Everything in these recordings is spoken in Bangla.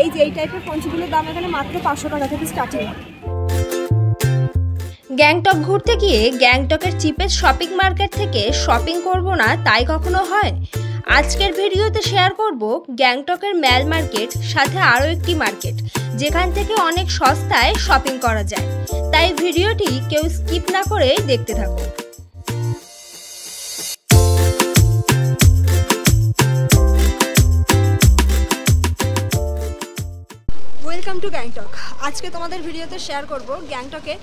এই যে এই টাইপের পঞ্চিগুলোর দাম এখানে মাত্র 500 টাকা থেকে স্টার্টিং। গ্যাংটক ঘুরতে গিয়ে গ্যাংটকের চিপেস্ট শপিং মার্কেট থেকে শপিং করব না তাই কখনো হয়? আজকের ভিডিওতে শেয়ার করব গ্যাংটকের ম্যাল মার্কেট, সাথে আরও একটি মার্কেট যেখান থেকে অনেক সস্তায় শপিং করা যায়। তাই ভিডিওটি কেউ স্কিপ না করে দেখতে থাকুন। Welcome to Gangtok. আজকে তোমাদের ভিডিওতে শেয়ার করব গ্যাংটকের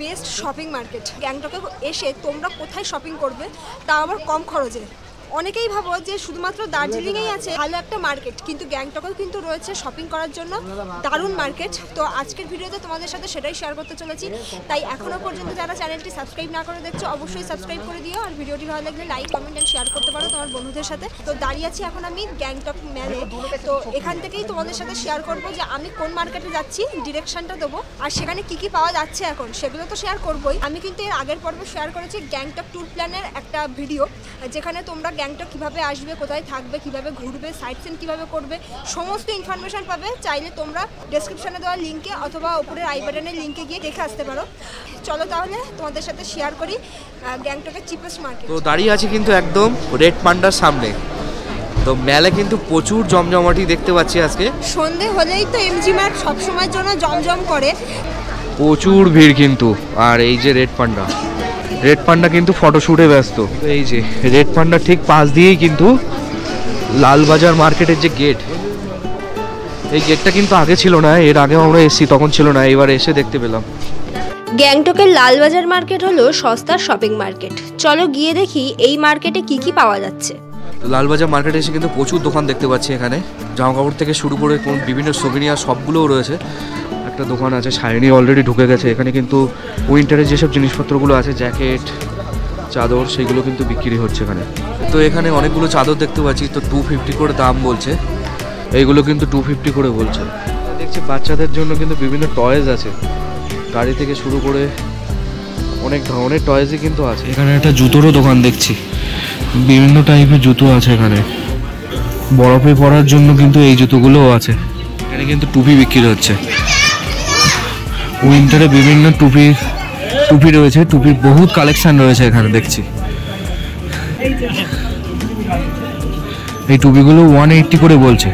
বেস্ট শপিং মার্কেট। গ্যাংটকে এসে তোমরা কোথায় শপিং করবে, তা আবার কম খরচে। অনেকেই ভাবো যে শুধুমাত্র দার্জিলিংয়েই আছে ভালো একটা মার্কেট, কিন্তু গ্যাংটকেও কিন্তু রয়েছে শপিং করার জন্য দারুণ মার্কেট। তো আজকের ভিডিওতে তোমাদের সাথে সেটাই শেয়ার করতে চলেছি। তাই এখনও পর্যন্ত যারা চ্যানেলটি সাবস্ক্রাইব না করে দেখছো অবশ্যই সাবস্ক্রাইব করে দিও, আর ভিডিওটি ভালো লাগলে লাইক, কমেন্ট অ্যান্ড শেয়ার করতে পারো তোমার বন্ধুদের সাথে। তো দাঁড়িয়ে আছি এখন আমি গ্যাংটক ম্যালে। তো এখান থেকেই তোমাদের সাথে শেয়ার করব যে আমি কোন মার্কেটে যাচ্ছি, ডিরেকশনটা দেবো, আর সেখানে কি কি পাওয়া যাচ্ছে এখন সেগুলো তো শেয়ার করবোই। আমি কিন্তু এর আগের পর্বে শেয়ার করেছি গ্যাংটক ট্যুর প্ল্যানের একটা ভিডিও, যেখানে তোমরা গ্যাংটক কীভাবে আসবে, কোথায় থাকবে, কীভাবে ঘুরবে, সাইট সিন কীভাবে করবে, সমস্ত ইনফরমেশন পাবে। চাইলে তোমরা ডেসক্রিপশনে দেওয়া লিঙ্কে অথবা উপরের আই বাটনের লিঙ্কে গিয়ে দেখে আসতে পারো। চলো তাহলে তোমাদের সাথে শেয়ার করি গ্যাংটকের চিপেস্ট মার্কেট। তো দাঁড়িয়ে আছি কিন্তু একদম রেড পান্ডার সামনে। তো মেলা কিন্তু প্রচুর জমজমাটি দেখতে পাচ্ছি আজকে। সন্ধে হলেই তো এমজি মার্ট সবসময়ের জন্য জমজম করে, প্রচুর ভিড় কিন্তু। আর এই যে রেড পান্ডা কিন্তু ফটোশ্যুটে ব্যস্ত। এই যে রেড পান্ডা ঠিক পাশ দিয়েই কিন্তু লালবাজার মার্কেটের যে গেট, এই গেটটা কিন্তু আগে ছিল না, এর আগে আমরা এসেছি তখন ছিল না, এবার এসে দেখতে পেলাম। গ্যাংটকের লালবাজার মার্কেট হলো সস্তার শপিং মার্কেট। চলো গিয়ে দেখি এই মার্কেটে কি কি পাওয়া যাচ্ছে। লালবাজার মার্কেটে এসে কিন্তু প্রচুর দোকান দেখতে পাচ্ছি। এখানে জামা কাপড় থেকে শুরু করে বিভিন্ন সোভেনিয়ার সবগুলোও রয়েছে। একটা দোকান আছে, শাইনি অলরেডি ঢুকে গেছে। এখানে কিন্তু উইন্টারের যেসব জিনিসপত্রগুলো আছে, জ্যাকেট, চাদর, সেগুলো কিন্তু বিক্রি হচ্ছে এখানে। তো এখানে অনেকগুলো চাদর দেখতে পাচ্ছি, তো 250 করে দাম বলছে। এইগুলো কিন্তু 250 করে বলছে। দেখছি বাচ্চাদের জন্য কিন্তু বিভিন্ন টয়েজ আছে, গাড়ি থেকে শুরু করে অনেক ধরনের টয়েজই কিন্তু আছে। এখানে একটা জুতোরও দোকান দেখছি, বিভিন্ন টাইপের জুতো আছে এখানে। বরফে পরার জন্য কিন্তু এই জুতোগুলোও আছে। এখানে কিন্তু টুপি বিক্রি হচ্ছে, উইন্টারে বিভিন্ন টুপি রয়েছে। টুপির বহুত কালেকশন রয়েছে এখানে দেখছি। এই টুপিগুলো 180 করে বলছে,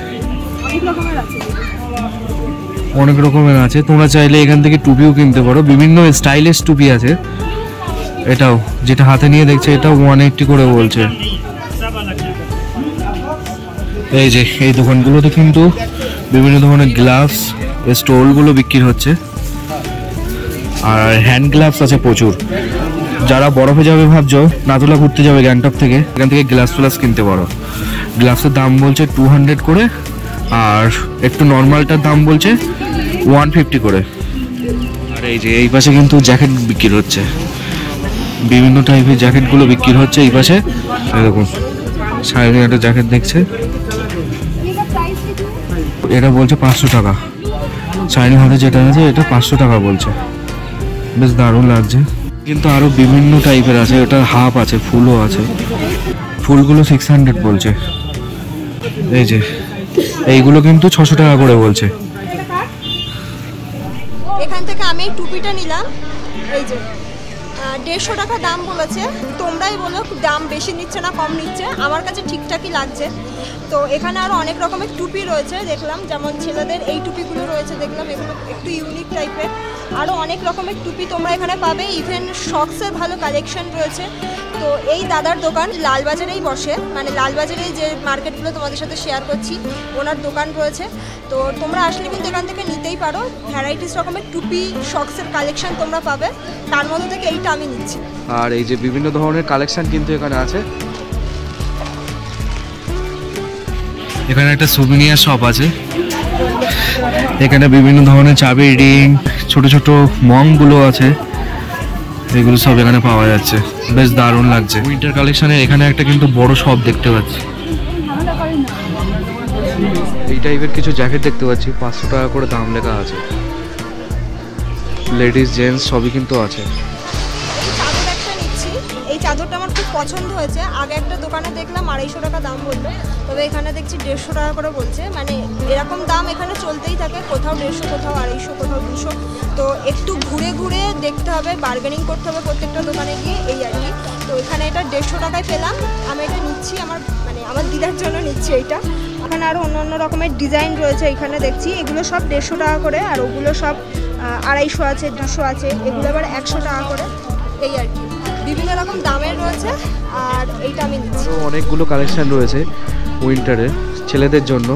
অনেক রকমের আছে। তোমরা চাইলে এখান থেকে টুপিও কিনতে পারো, বিভিন্ন স্টাইলিশ টুপি আছে। এটাও যেটা হাতে নিয়ে দেখছে, এটাও 180 করে বলছে। এই যে এই দোকানগুলোতে কিন্তু বিভিন্ন ধরনের গ্লাভস, স্টোলগুলো বিক্রি হচ্ছে, আর হ্যান্ড গ্লাভস আছে প্রচুর। যারা বরফে যাবে ভাবছো, নাতুলা ঘুরতে যাবে গ্যাংটক থেকে, এখান থেকে গ্লাভস কিনতে পারো। গ্লাভসের দাম বলছে 200 করে, আর একটু নর্মালটার দাম বলছে 150 করে। আর এই যে এই পাশে কিন্তু জ্যাকেট বিক্রি হচ্ছে, বিভিন্ন টাইপের জ্যাকেটগুলো বিক্রি হচ্ছে এই পাশে। দেখুন সাইডে একটা জ্যাকেট দেখছে, এটা বলছে 500 টাকা। চাইনিজ হাতে যেটা আছে এটা 500 টাকা বলছে, বেশ দারুণ লাগছে। কিন্তু আরো বিভিন্ন টাইপের আছে, ওটার হাফ আছে, ফুলও আছে। ফুলগুলো 600 বলছে। এই যে এইগুলো কিন্তু 600 টাকা করে বলছে। এখান থেকে আমি এই টুপিটা নিলাম, এই যে 150 টাকা দাম বলেছে। তোমরাই বলো দাম বেশি নিচ্ছে না কম নিচ্ছে, আমার কাছে ঠিকঠাকই লাগছে। তো এখানে আরও অনেক রকমের টুপি রয়েছে দেখলাম, যেমন ছেলেদের এই টুপিগুলো রয়েছে দেখলাম, এগুলো একটু ইউনিক টাইপের। আরও অনেক রকমের টুপি তোমরা এখানে পাবে, ইভেন শক্সের ভালো কালেকশন রয়েছে। তো এই দাদার দোকান লালবাজারেই বসে, মানে লালবাজারেই যে মার্কেটগুলো তোমাদের সাথে শেয়ার করছি ওনার দোকান রয়েছে। তো তোমরা আসলে কিন্তু এখান থেকে নিতেই পারো, ভ্যারাইটিস রকমের টুপি, শক্সের কালেকশন তোমরা পাবে। তার মধ্যে থেকে এইটা আমি নিচ্ছি। আর এই যে বিভিন্ন ধরনের কালেকশন কিন্তু এখানে আছে। এখানে একটা সুভিনিয়ার শপ আছে, এখানে বিভিন্ন ধরনের চাবি, রিং, ছোট ছোট মংগুলো আছে, এগুলো সব এখানে পাওয়া যাচ্ছে। বেশ দারুণ লাগছে। উইন্টার কালেকশনের এখানে একটা কিন্তু বড় শপ দেখতে পাচ্ছি। এই টাইপের কিছু জ্যাকেট দেখতে পাচ্ছি, 500 টাকা করে দাম লেখা আছে। লেডিস জেন্টস সবই কিন্তু আছে। এই চাদরটা আমার খুব পছন্দ হয়েছে। আগে একটা দোকানে দেখলাম 250 টাকা দাম বললো, তবে এখানে দেখছি 150 টাকা করে বলছে, মানে এরকম দাম এখানে চলতেই থাকে, কোথাও 150, কোথাও 250, কোথাও 200। তো একটু ঘুরে ঘুরে দেখতে হবে, বার্গেনিং করতে হবে প্রত্যেকটা দোকানে গিয়ে, এই আর কি। তো এখানে এটা 150 টাকায় পেলাম, আমি এটা নিচ্ছি, আমার দিদার জন্য নিচ্ছি এইটা। এখানে আরও অন্য রকমের ডিজাইন রয়েছে এখানে দেখছি, এগুলো সব 150 টাকা করে, আর ওগুলো সব 250 আছে, 200 আছে, এগুলো আবার 100 টাকা করে, এই আর কি। বিভিন্ন রকম দামের রয়েছে, আর এইটা আমি নিচ্ছি। অনেকগুলো কালেকশন রয়েছে উইন্টারের ছেলেদের জন্য।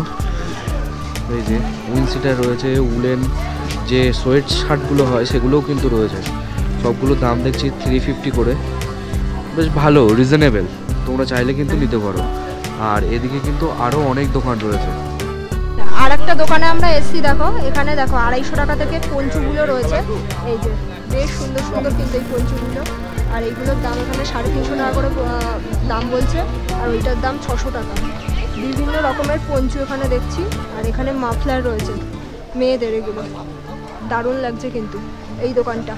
এই যে উইন্সিটার রয়েছে, উলেন যে সোয়েট শার্টগুলো হয় সেগুলোও কিন্তু রয়েছে। সবগুলো দাম দেখছি 350 করে, বেশ ভালো, রিজনেবল, তোমরা চাইলে কিন্তু নিতে পারো। আর এদিকে কিন্তু আরও অনেক দোকান রয়েছে। আর একটা দোকানে আমরা এসছি, দেখো এখানে দেখো 250 টাকা থেকে পঞ্চুগুলো রয়েছে, এই যে বেশ সুন্দর সুন্দর কিন্তু এই পঞ্চুগুলো। আর এইগুলোর দাম এখানে 350 টাকা করে দাম বলছে, আর ওইটার দাম 600 টাকা। বিভিন্ন রকমের পঞ্চু এখানে দেখছি, আর এখানে মাফলার রয়েছে মেয়েদের, এগুলো দারুণ লাগছে কিন্তু এই দোকানটা,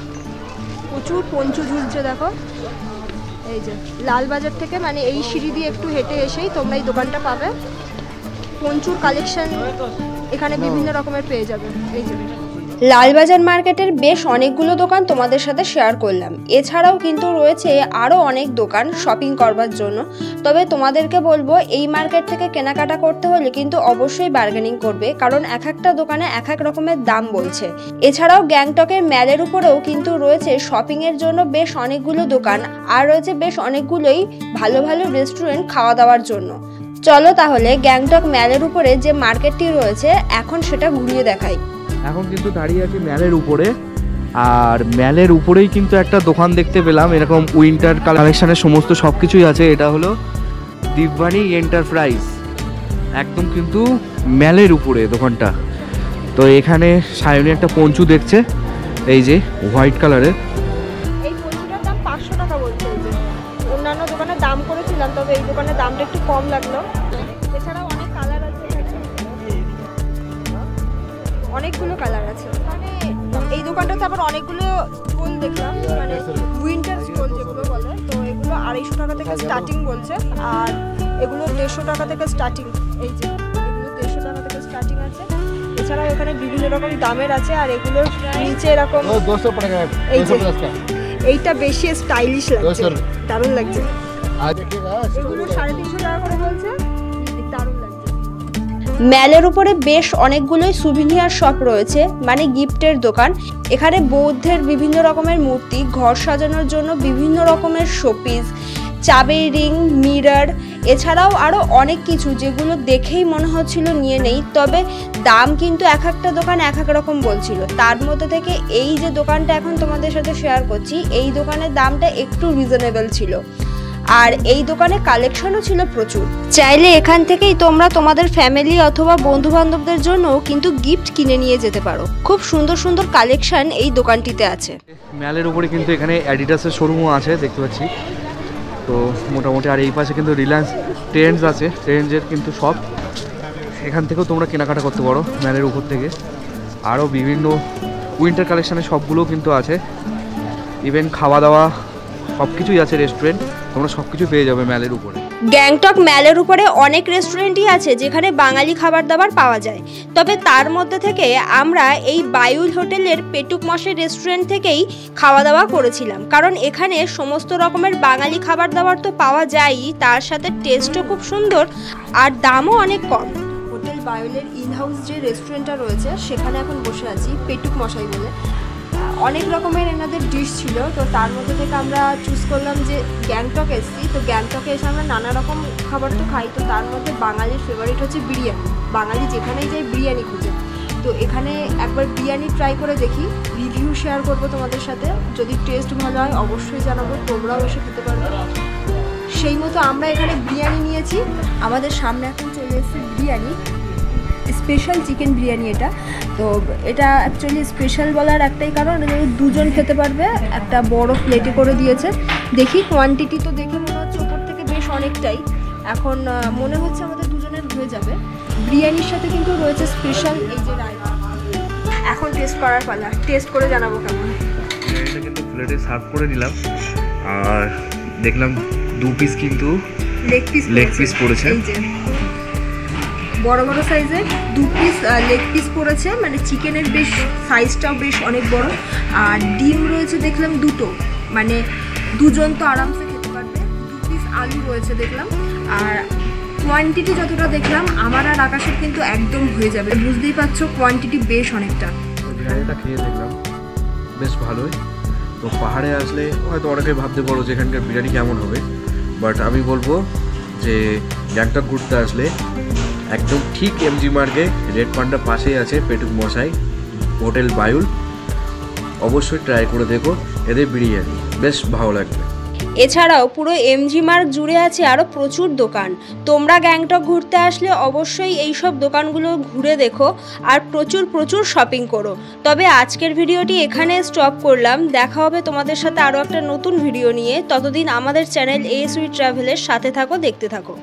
প্রচুর পঞ্চু ঝুলছে দেখো। এই যে লালবাজার থেকে, মানে এই সিঁড়ি দিয়ে একটু হেঁটে এসেই তোমরা এই দোকানটা পাবে। পঞ্চুর কালেকশন এখানে বিভিন্ন রকমের পেয়ে যাবে। এই যে লালবাজার মার্কেটের বেশ অনেকগুলো দোকান তোমাদের সাথে শেয়ার করলাম, এছাড়াও কিন্তু রয়েছে আরও অনেক দোকান শপিং করবার জন্য। তবে তোমাদেরকে বলবো, এই মার্কেট থেকে কেনাকাটা করতে হলে কিন্তু অবশ্যই বার্গেনিং করবে, কারণ এক একটা দোকানে এক এক রকমের দাম বলছে। এছাড়াও গ্যাংটকের ম্যালের উপরেও কিন্তু রয়েছে শপিংয়ের জন্য বেশ অনেকগুলো দোকান, আর রয়েছে বেশ অনেকগুলোই ভালো ভালো রেস্টুরেন্ট খাওয়া দাওয়ার জন্য। চলো তাহলে গ্যাংটক ম্যালের উপরে যে মার্কেটটি রয়েছে এখন সেটা ঘুরিয়ে দেখাই। এখন কিন্তু দাঁড়িয়ে আছি ম্যালের উপরে, আর ম্যালের উপরেই কিন্তু একটা দোকান দেখতে পেলাম, এরকম উইন্টার কালেকশনের সমস্ত সব কিছুই আছে। এটা হলো দিব্যানী এন্টারপ্রাইজ, একদম কিন্তু ম্যালের উপরে দোকানটা। তো এখানে সায়নী একটা পঞ্চু দেখছে, এই যে হোয়াইট কালারের। এই পঞ্চুটার দাম 500 টাকা বলছে। এই যে অন্যান্য দোকানে দাম করেছিলাম, তবে এই দোকানের দামটা একটু কম লাগলো। এছাড়াও অনেক কালার আছে, অনেকগুলো কালার আছে। মানে এই দোকানটাতে আবার অনেকগুলো স্টোল দেখলাম, মানে উইন্টার স্টোল যেগুলো বলে। তো এগুলো 250 টাকা থেকে স্টার্টিং বলছে, আর এগুলো 150 টাকা থেকে স্টার্টিং। এই যে এগুলো 150 টাকা থেকে স্টার্টিং আছে। এছাড়াও এখানে বিভিন্ন রকম দামের আছে, আর এগুলোর নিচে এরকম এই যে এইটা বেশি স্টাইলিশ লাগছে, দারুণ লাগছে। এগুলো 350 টাকা করে বলছে, দারুণ লাগছে। ম্যালের উপরে বেশ অনেকগুলোই সুভিনিয়ার শপ রয়েছে, মানে গিফটের দোকান। এখানে বৌদ্ধের বিভিন্ন রকমের মূর্তি, ঘর সাজানোর জন্য বিভিন্ন রকমের শোপিস, চাবির রিং, মিরর, এছাড়াও আরও অনেক কিছু যেগুলো দেখেই মনে হচ্ছিল নিয়ে নেই। তবে দাম কিন্তু এক একটা দোকান এক এক রকম বলছিল। তার মধ্যে থেকে এই যে দোকানটা এখন তোমাদের সাথে শেয়ার করছি, এই দোকানের দামটা একটু রিজনেবল ছিল, আর এই দোকানে কালেকশনও ছিল প্রচুর। চাইলে এখান থেকেই তোমরা তোমাদের ফ্যামিলি অথবা বন্ধু বান্ধবদের জন্য কিন্তু গিফট কিনে নিয়ে যেতে পারো। খুব সুন্দর সুন্দর কালেকশন এই দোকানটিতে আছে। ম্যালের উপরে কিন্তু এখানে অ্যাডিডাসের শোরুমও আছে দেখতে পাচ্ছি। তো মোটামুটি, আর এই পাশে কিন্তু রিলায়েন্স ট্রেন্ডস আছে, ট্রেন্ডসের কিন্তু সব এখান থেকেও তোমরা কেনাকাটা করতে পারো ম্যালের উপর থেকে। আরও বিভিন্ন উইন্টার কালেকশানের সবগুলোও কিন্তু আছে, ইভেন খাওয়া দাওয়া সব কিছুই আছে, রেস্টুরেন্ট, তোমরা সব কিছু পেয়ে যাবে ম্যালের উপরে। গ্যাংটক ম্যালের উপরে অনেক রেস্টুরেন্টই আছে যেখানে বাঙালি খাবার দাবার পাওয়া যায়। তবে তার মধ্যে থেকে আমরা এই বায়ুল হোটেলের পেটুক মশের রেস্টুরেন্ট থেকেই খাওয়া দাওয়া করেছিলাম, কারণ এখানে সমস্ত রকমের বাঙালি খাবার দাবার তো পাওয়া যায়ই, তার সাথে টেস্টও খুব সুন্দর আর দামও অনেক কম। হোটেল বায়ুলের ইনহাউস যে রেস্টুরেন্টটা রয়েছে সেখানে এখন বসে আছি, পেটুক মশাই বলে। অনেক রকমের এনাদের ডিশ ছিল, তো তার মধ্যে থেকে আমরা চুজ করলাম যে গ্যাংটক এসছি, তো গ্যাংটকে এসে আমরা নানা রকম খাবার তো খাই, তো তার মধ্যে বাঙালির ফেভারিট হচ্ছে বিরিয়ানি। বাঙালি যেখানেই যাই বিরিয়ানি খুঁজে, তো এখানে একবার বিরিয়ানি ট্রাই করে দেখি, রিভিউ শেয়ার করবো তোমাদের সাথে। যদি টেস্ট ভালো হয় অবশ্যই জানাবো, তোমরাও এসে খেতে পারবে। সেই মতো আমরা এখানে বিরিয়ানি নিয়েছি, আমাদের সামনে এখন চলে এসেছে বিরিয়ানি, স্পেশাল চিকেন বিরিয়ানি। তো এটা অ্যাকচুয়ালি স্পেশাল বলার একটাই কারণ, দুজন খেতে পারবে, একটা বড় প্লেটে করে দিয়েছে। দেখি কোয়ান্টিটি তো দেখে মনে হচ্ছে ওপর থেকে বেশ অনেকটাই, এখন মনে হচ্ছে আমাদের দুজনের হয়ে যাবে। বিরিয়ানির সাথে কিন্তু রয়েছে স্পেশাল এই যে রায়তা। এখন টেস্ট করার পালা, টেস্ট করে জানাবো কেমন। এটা কিন্তু প্লেটে সার্ভ করে নিলাম, আর দেখলাম 2 পিস কিন্তু লেগ পিস পড়েছে। এই যে বড় বড় সাইজের 2 পিস লেগ পিস পড়েছে, মানে চিকেনের বেশ সাইজটাও বেশ অনেক বড়। আর ডিম রয়েছে দেখলাম দুটো, মানে দুজন তো আরামসে খেতে পারবে। 2 পিস আলু রয়েছে দেখলাম। আর কোয়ান্টিটি যতটা দেখলাম আমার আর আকাশের কিন্তু একদম হয়ে যাবে, বুঝতেই পারছো কোয়ান্টিটি বেশ অনেকটা। বিরিয়ানিটা খেয়ে দেখলাম বেশ ভালোই। তো পাহাড়ে আসলে হয়তো অনেকে ভাবতে পারো যে এখানকার বিরিয়ানি কেমন হবে, বাট আমি বলবো যে গ্যাংটক ঘুরতে আসলে একদম ঠিক এমজি মার্গে রেড পান্ডা পাশেই আছে পেটুক মশাই হোটেল বায়ুল, অবশ্যই ট্রাই করে দেখো এদের বিরিয়ানি, বেশ ভালো লাগবে। এছাড়াও পুরো এমজি মার্গ জুড়ে আছে আরও প্রচুর দোকান। তোমরা গ্যাংটক ঘুরতে আসলে অবশ্যই এই সব দোকানগুলো ঘুরে দেখো আর প্রচুর শপিং করো। তবে আজকের ভিডিওটি এখানে স্টপ করলাম, দেখা হবে তোমাদের সাথে আরও একটা নতুন ভিডিও নিয়ে। ততদিন আমাদের চ্যানেল ASV ট্রাভেলের সাথে থাকো, দেখতে থাকো।